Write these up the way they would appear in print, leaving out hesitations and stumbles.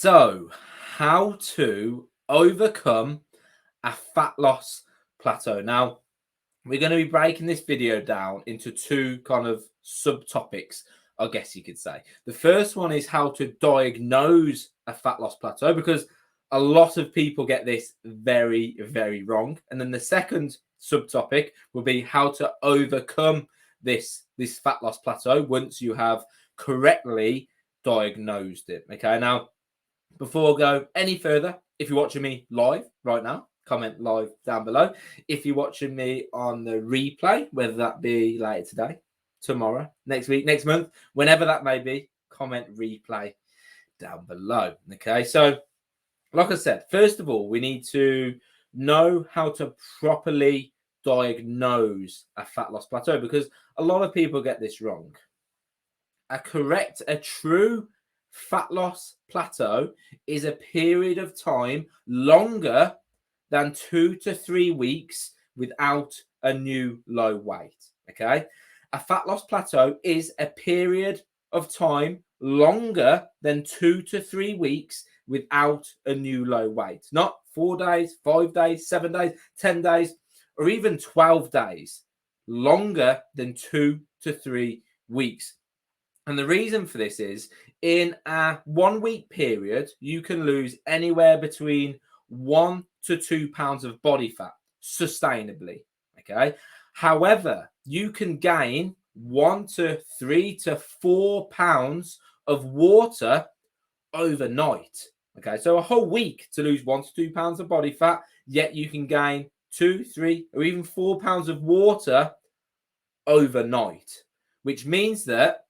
So, how to overcome a fat loss plateau. Now, we're going to be breaking this video down into two kind of subtopics, I guess you could say. The first one is how to diagnose a fat loss plateau, because a lot of people get this very, very wrong. And then the second subtopic will be how to overcome this fat loss plateau once you have correctly diagnosed it. Okay, now, before I go any further, if you're watching me live right now, comment live down below. If you're watching me on the replay, whether that be later today, tomorrow, next week, next month, whenever that may be, comment replay down below. Okay, so like I said, first of all, we need to know how to properly diagnose a fat loss plateau, because a lot of people get this wrong. A true fat loss plateau is a period of time longer than 2 to 3 weeks without a new low weight. Okay, a fat loss plateau is a period of time longer than 2 to 3 weeks without a new low weight. Not 4 days, 5 days, 7 days, 10 days, or even 12 days. Longer than 2 to 3 weeks. And the reason for this is, in a 1 week period, you can lose anywhere between 1 to 2 pounds of body fat sustainably. Okay. However, you can gain 1 to 3 to 4 pounds of water overnight. Okay. So a whole week to lose 1 to 2 pounds of body fat, yet you can gain 2, 3, or even 4 pounds of water overnight, which means that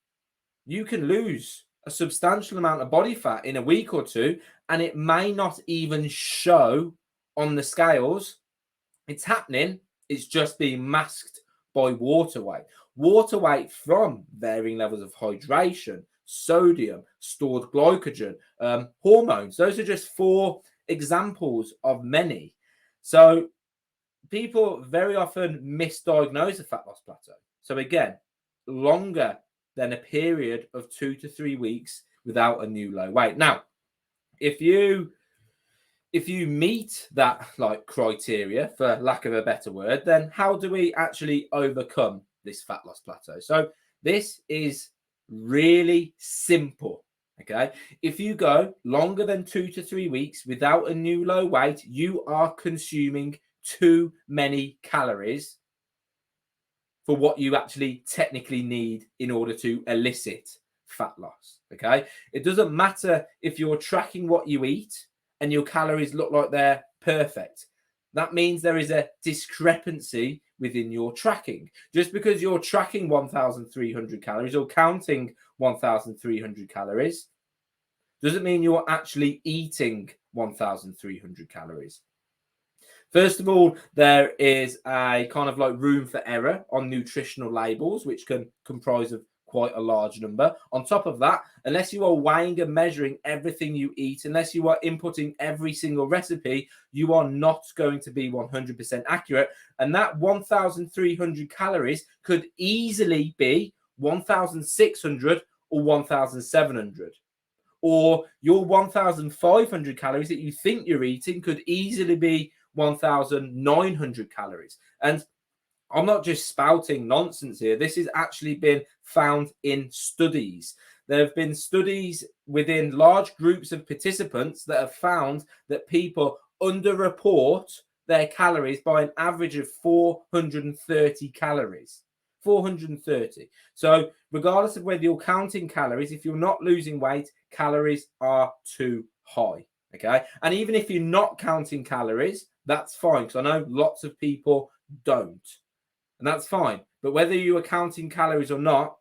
you can lose a substantial amount of body fat in a week or two, and it may not even show on the scales. It's happening. It's just being masked by water weight. Water weight from varying levels of hydration, sodium, stored glycogen, hormones. Those are just 4 examples of many. So people very often misdiagnose a fat loss plateau. So again, longer than a period of 2 to 3 weeks without a new low weight. Now, if you meet that criteria, for lack of a better word, then how do we actually overcome this fat loss plateau? So this is really simple. Okay, if you go longer than 2 to 3 weeks without a new low weight, you are consuming too many calories for what you actually technically need in order to elicit fat loss. Okay, it doesn't matter if you're tracking what you eat and your calories look like they're perfect. That means there is a discrepancy within your tracking. Just because you're tracking 1,300 calories or counting 1,300 calories doesn't mean you're actually eating 1,300 calories. First of all, there is a kind of room for error on nutritional labels, which can comprise of quite a large number. On top of that, unless you are weighing and measuring everything you eat, unless you are inputting every single recipe, you are not going to be 100% accurate. And that 1,300 calories could easily be 1,600 or 1,700. Or your 1,500 calories that you think you're eating could easily be 1,900 calories. And I'm not just spouting nonsense here. This has actually been found in studies. There have been studies within large groups of participants that have found that people underreport their calories by an average of 430 calories. 430. So regardless of whether you're counting calories, if you're not losing weight, calories are too high. Okay. And even if you're not counting calories, that's fine, because I know lots of people don't. And that's fine. But whether you are counting calories or not,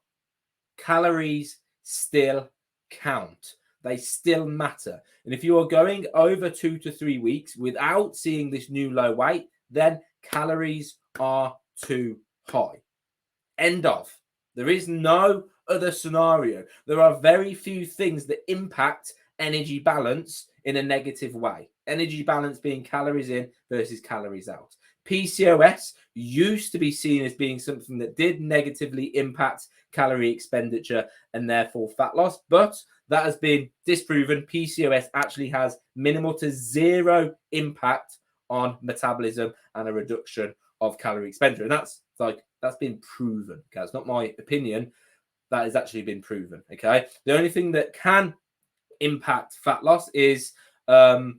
calories still count. They still matter. And if you are going over 2 to 3 weeks without seeing this new low weight, then calories are too high. End of. There is no other scenario. There are very few things that impact energy balance in a negative way. Energy balance being calories in versus calories out. PCOS used to be seen as being something that did negatively impact calorie expenditure and therefore fat loss, but that has been disproven. PCOS actually has minimal to zero impact on metabolism and a reduction of calorie expenditure. And that's been proven. Okay, it's not my opinion. That has actually been proven. Okay, the only thing that can impact fat loss is undiagnosed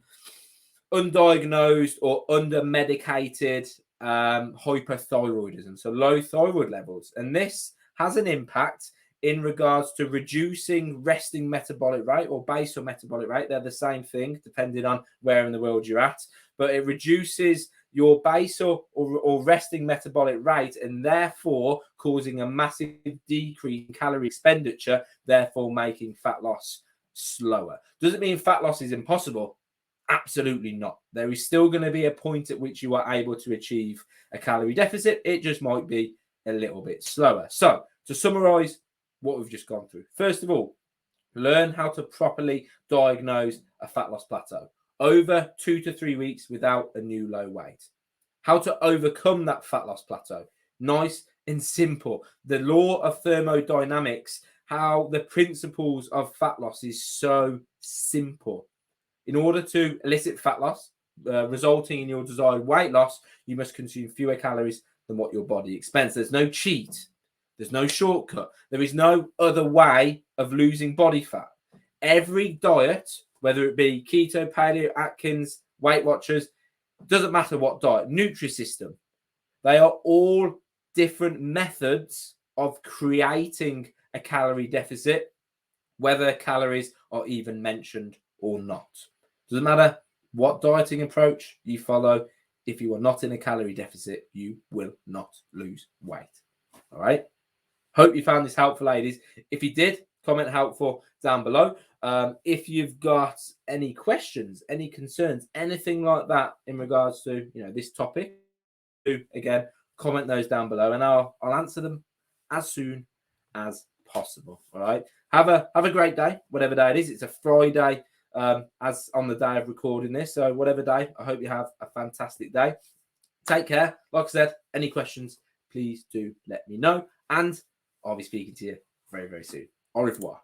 or under-medicated hypothyroidism, so low thyroid levels. And this has an impact in regards to reducing resting metabolic rate or basal metabolic rate. They're the same thing, depending on where in the world you're at. But it reduces your basal or resting metabolic rate, and therefore causing a massive decrease in calorie expenditure, therefore making fat loss slower. Does it mean fat loss is impossible? Absolutely not. There is still going to be a point at which you are able to achieve a calorie deficit. It just might be a little bit slower. So to summarize what we've just gone through, first of all, learn how to properly diagnose a fat loss plateau over 2 to 3 weeks without a new low weight. How to overcome that fat loss plateau. Nice and simple. The law of thermodynamics, how the principles of fat loss is so simple. In order to elicit fat loss, resulting in your desired weight loss, you must consume fewer calories than what your body expends. There's no cheat. There's no shortcut. There is no other way of losing body fat. Every diet, whether it be keto, paleo, Atkins, Weight Watchers, doesn't matter what diet, Nutrisystem, they are all different methods of creating a calorie deficit, whether calories are even mentioned or not. Doesn't matter what dieting approach you follow. If you are not in a calorie deficit, you will not lose weight. All right. Hope you found this helpful, ladies. If you did, comment helpful down below. If you've got any questions, any concerns, anything like that in regards to this topic, again, comment those down below, and I'll answer them as soon as possible. All right. Have a great day, whatever day it is. It's a Friday, as on the day of recording this. So whatever day, I hope you have a fantastic day. Take care. Like I said, any questions, please do let me know. And I'll be speaking to you very, very soon. Au revoir.